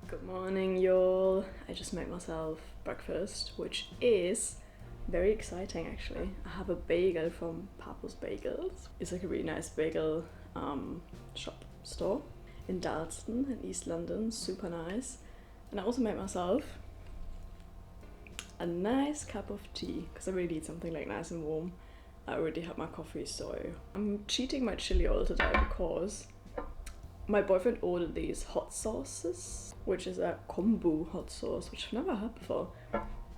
Good morning, y'all. I just made myself breakfast, which is very exciting actually. I have a bagel from Papa's Bagels. It's like a really nice bagel store in Dalston in East London, super nice. And I also made myself a nice cup of tea because I really need something like nice and warm. I already had my coffee, so I'm cheating my chili oil today because my boyfriend ordered these hot sauces, which is a Kombu hot sauce, which I've never had before.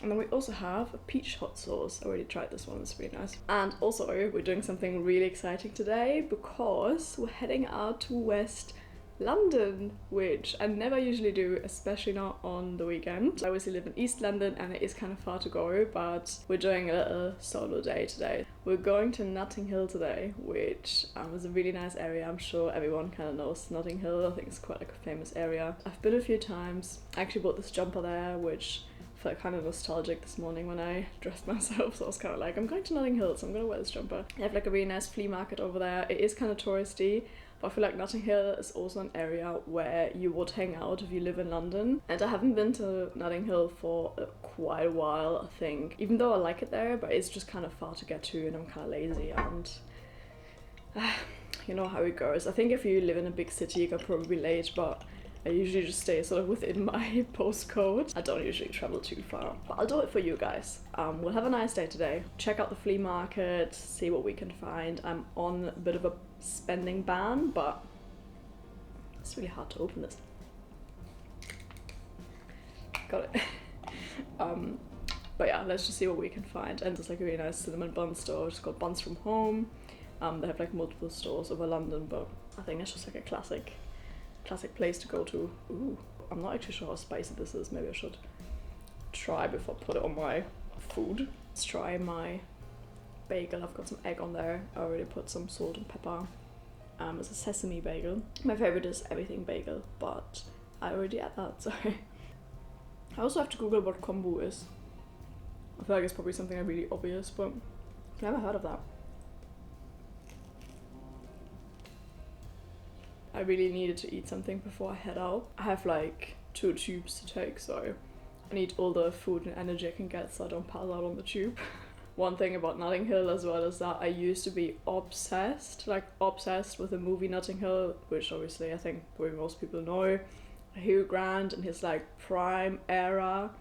And then we also have a peach hot sauce. I already tried this one, it's really nice. And also, we're doing something really exciting today because we're heading out to West London, which I never usually do, especially not on the weekend. I obviously live in East London and it is kind of far to go, but we're doing a little solo day today. We're going to Notting Hill today, which is a really nice area. I'm sure everyone kind of knows Notting Hill. I think it's quite like a famous area. I've been a few times. I actually bought this jumper there, which I felt kind of nostalgic this morning when I dressed myself. So I was kind of like, I'm going to Notting Hill, so I'm gonna wear this jumper. They have like a really nice flea market over there. It is kind of touristy, but I feel like Notting Hill is also an area where you would hang out if you live in London. And I haven't been to Notting Hill for quite a while, I think. Even though I like it there, but it's just kind of far to get to and I'm kind of lazy and you know how it goes. I think if you live in a big city, you can probably be late, but I usually just stay sort of within my postcode. I don't usually travel too far, but I'll do it for you guys. We'll have a nice day today. Check out the flea market, see what we can find. I'm on a bit of a spending ban, but it's really hard to open this. Got it. But yeah, let's just see what we can find. And there's like a really nice cinnamon bun store. It's called Buns from Home. They have like multiple stores over London, but I think it's just like a classic place to go to. Ooh, I'm not actually sure how spicy this is. Maybe I should try before I put it on my food. Let's try my bagel. I've got some egg on there. I already put some salt and pepper. It's a sesame bagel. My favorite is everything bagel, but I already had that, so. I also have to Google what Kombu is. I feel like it's probably something really obvious, but I've never heard of that. I really needed to eat something before I head out. I have like 2 tubes to take, so I need all the food and energy I can get so I don't pass out on the tube. One thing about Notting Hill as well is that I used to be obsessed with the movie Notting Hill, which obviously I think probably most people know. Hugh Grant and his like prime era.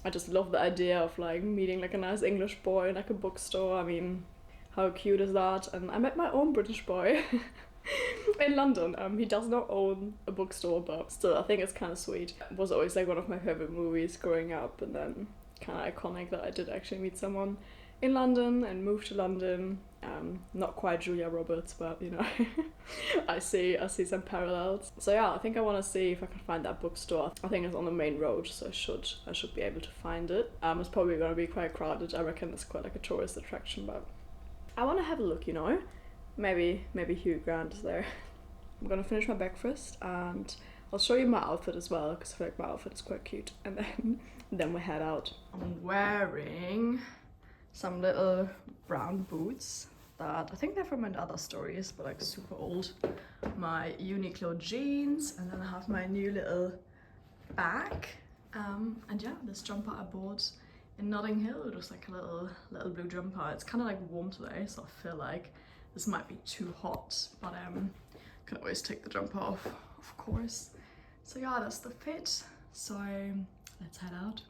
I just love the idea of like meeting like a nice English boy in like a bookstore. I mean, how cute is that? And I met my own British boy in London. He does not own a bookstore, but still I think it's kind of sweet. It was always like one of my favorite movies growing up, and then kind of iconic that I did actually meet someone in London and moved to London. Not quite Julia Roberts, but you know, I see some parallels. So yeah, I think I want to see if I can find that bookstore. I think it's on the main road, so I should be able to find it. It's probably going to be quite crowded. I reckon it's quite like a tourist attraction, but I want to have a look, you know. Maybe Hugh Grant is there. I'm gonna finish my breakfast and I'll show you my outfit as well because I feel like my outfit is quite cute, and then we head out. I'm wearing some little brown boots that I think they're from my other stories, but like super old. My Uniqlo jeans, and then I have my new little bag. And yeah, this jumper I bought in Notting Hill. It was like a little blue jumper. It's kind of like warm today, so I feel like this might be too hot, but can always take the jumper off, of course. So yeah, that's the fit. So let's head out.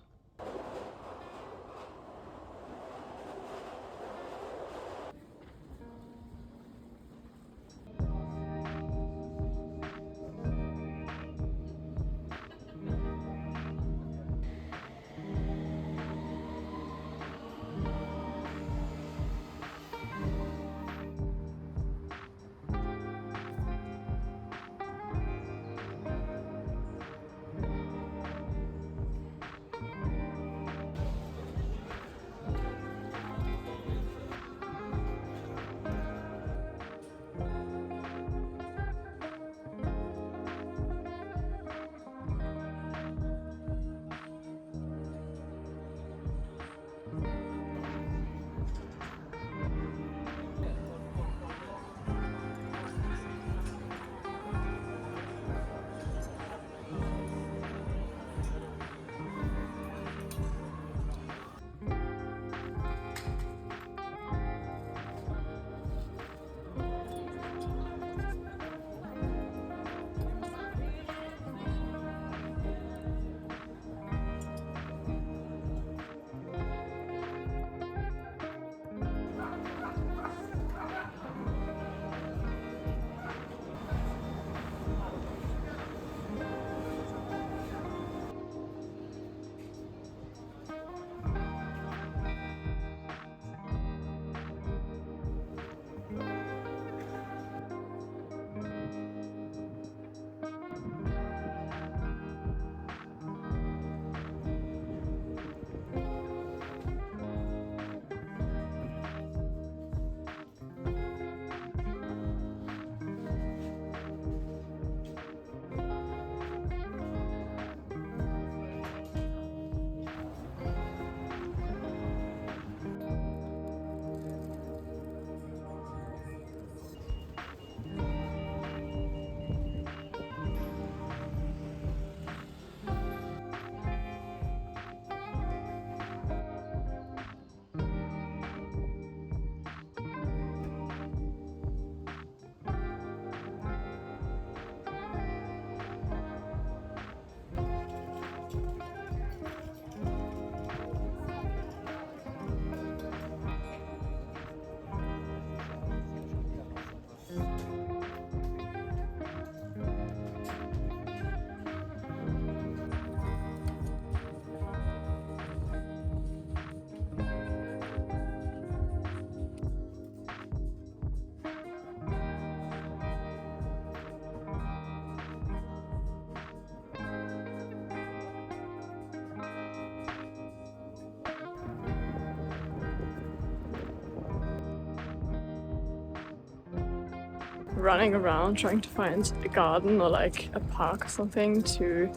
running around trying to find a garden or like a park or something to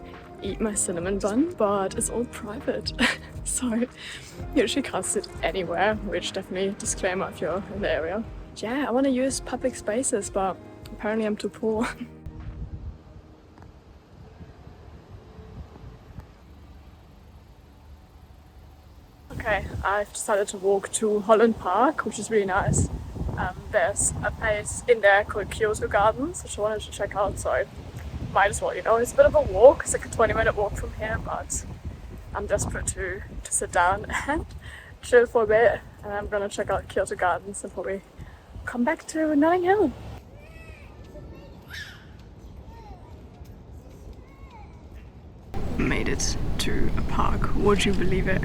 eat my cinnamon bun, but it's all private. So you usually can't sit anywhere, which definitely disclaimer if you're in the area. Yeah, I want to use public spaces, but apparently I'm too poor. Okay, I've decided to walk to Holland Park, which is really nice. There's a place in there called Kyoto Gardens, which I wanted to check out, so might as well, you know. It's a bit of a walk, it's like a 20-minute walk from here, but I'm desperate to sit down and chill for a bit. And I'm gonna check out Kyoto Gardens and probably come back to Notting Hill. Made it to a park, would you believe it?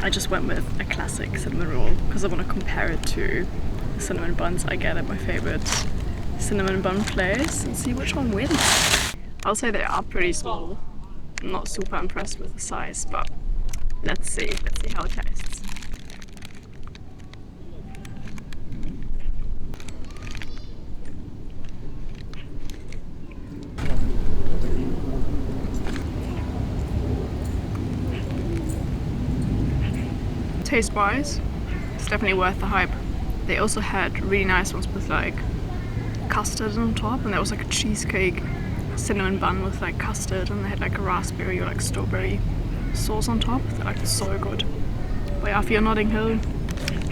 I just went with a classic cinnamon roll because I want to compare it to the cinnamon buns I get at my favorite cinnamon bun place and see which one wins. I'll say they are pretty small. I'm not super impressed with the size, but let's see how it tastes. Taste-wise, it's definitely worth the hype. They also had really nice ones with like custard on top, and there was like a cheesecake cinnamon bun with like custard, and they had like a raspberry or like strawberry sauce on top. They're like so good. But yeah, if you're Notting Hill,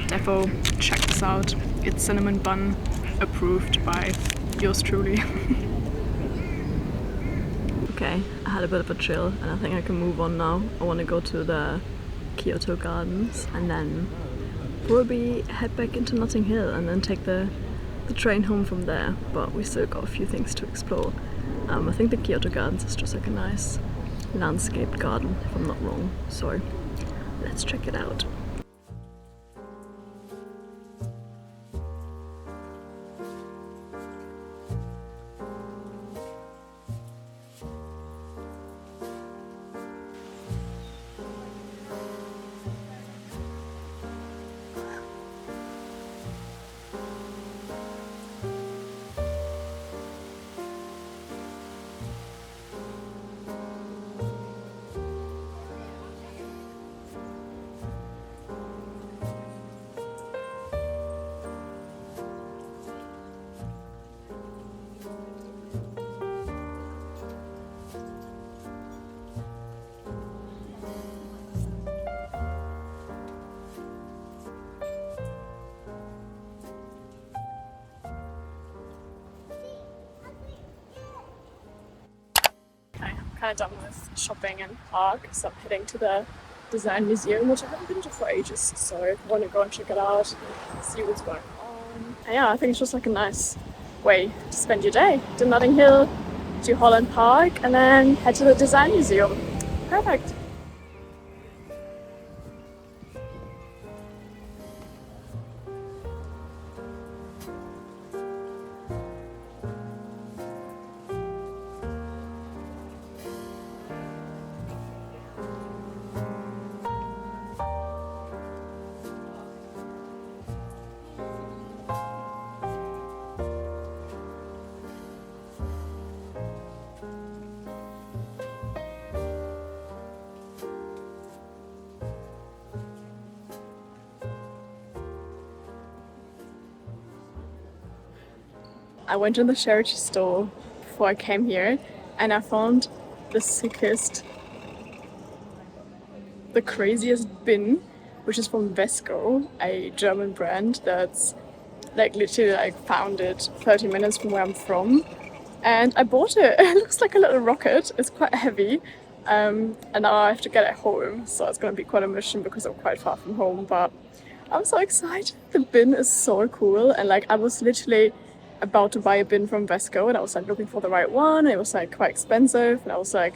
defo check this out. It's cinnamon bun approved by yours truly. Okay, I had a bit of a chill and I think I can move on now. I want to go to the Kyoto Gardens and then probably head back into Notting Hill and then take the train home from there, but we still got a few things to explore. I think the Kyoto Gardens is just like a nice landscaped garden, if I'm not wrong, so let's check it out. Kind of done with shopping and park, so I'm heading to the design museum, which I haven't been to for ages, so I want to go and check it out, see what's going on. And yeah, I think it's just like a nice way to spend your day. To Notting Hill, to Holland Park, and then head to the design museum. Perfect. I went in the charity store before I came here and I found the sickest, the craziest bin, which is from Vesco, a German brand that's like literally like founded 30 minutes from where I'm from. And I bought it. It looks like a little rocket. It's quite heavy. And now I have to get it home. So it's going to be quite a mission because I'm quite far from home. But I'm so excited. The bin is so cool. And like I was literally about to buy a bin from Vesco and I was like looking for the right one. It was like quite expensive. And I was like,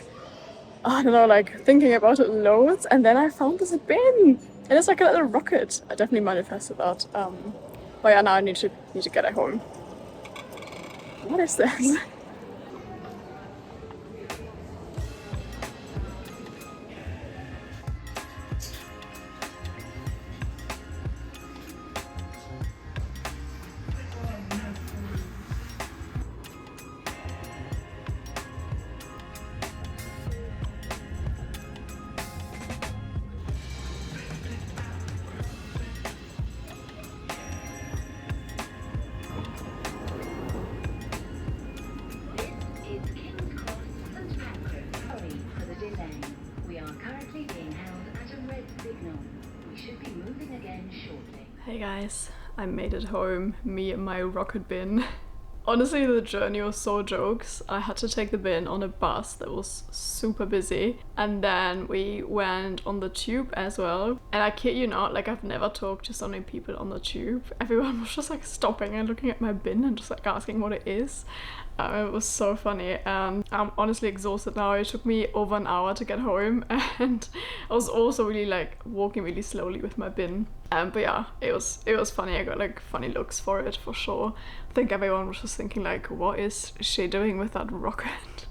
I don't know, like thinking about it loads. And then I found this bin. And it's like a little rocket. I definitely manifested that. But yeah, now I need to get it home. What is this? Hey guys, I made it home, me and my rocket bin. Honestly, the journey was so jokes. I had to take the bin on a bus that was super busy, and then we went on the tube as well. And I kid you not, like I've never talked to so many people on the tube. Everyone was just like stopping and looking at my bin and just like asking what it is. It was so funny. I'm honestly exhausted now. It took me over an hour to get home, and I was also really like walking really slowly with my bin. But yeah, it was funny. I got like funny looks for it for sure. I think everyone was just thinking like, what is she doing with that rocket?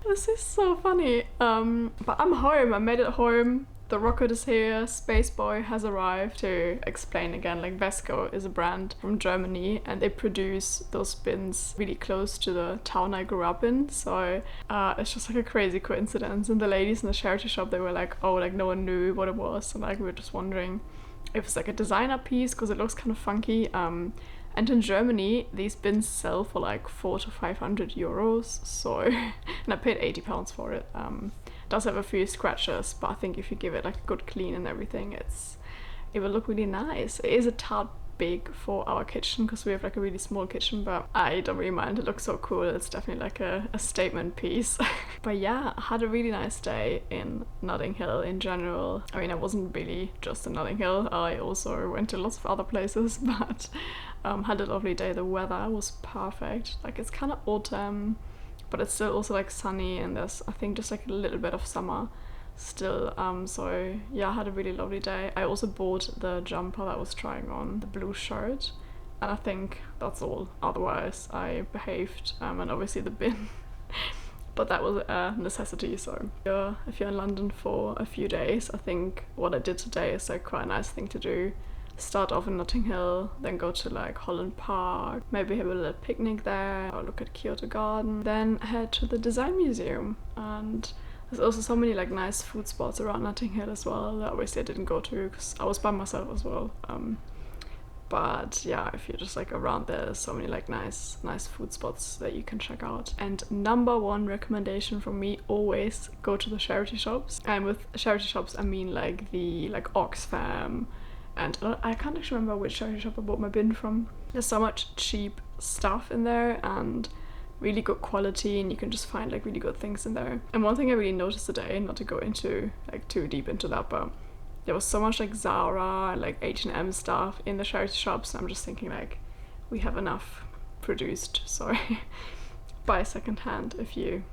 This is so funny. But I'm home. I made it home. The rocket is here. Space Boy has arrived. To explain again, like Vesco is a brand from Germany and they produce those bins really close to the town I grew up in. So it's just like a crazy coincidence. And the ladies in the charity shop, they were like, oh, like no one knew what it was. And like we were just wondering if it's like a designer piece because it looks kind of funky. And in Germany, these bins sell for like 400 to 500 euros. So, and I paid £80 for it. It does have a few scratches, but I think if you give it like a good clean and everything, it will look really nice. It is a tad big for our kitchen because we have like a really small kitchen, but I don't really mind. It looks so cool. It's definitely like a statement piece. But yeah, I had a really nice day in Notting Hill in general. I mean, I wasn't really just in Notting Hill. I also went to lots of other places, but had a lovely day. The weather was perfect. Like it's kind of autumn, but it's still also like sunny, and there's I think just like a little bit of summer still. So yeah, I had a really lovely day. I also bought the jumper that I was trying on, the blue shirt, and I think that's all. Otherwise I behaved, and obviously the bin. But that was a necessity. So if you're in London for a few days, I think what I did today is like quite a nice thing to do. Start off in Notting Hill, then go to like Holland Park, maybe have a little picnic there, or look at Kyoto Garden, then head to the Design Museum. And there's also so many like nice food spots around Notting Hill as well that obviously I didn't go to because I was by myself as well. But yeah, if you're just like around there, there's so many like nice food spots that you can check out. And number one recommendation from me, always go to the charity shops. And with charity shops I mean like the Oxfam, and I can't actually remember which charity shop I bought my bin from. There's so much cheap stuff in there and really good quality, and you can just find like really good things in there. And one thing I really noticed today, not to go into like too deep into that, but there was so much like Zara, like H&M stuff in the charity shops. I'm just thinking like we have enough produced, so buy secondhand if you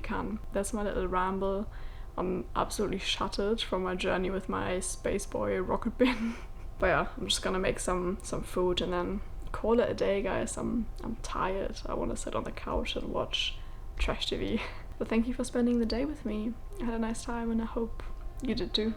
can. That's my little ramble. I'm absolutely shattered from my journey with my Space Boy rocket bin. But yeah, I'm just gonna make some food and then call it a day, guys. I'm tired. I want to sit on the couch and watch trash TV. But thank you for spending the day with me. I had a nice time and I hope you did too.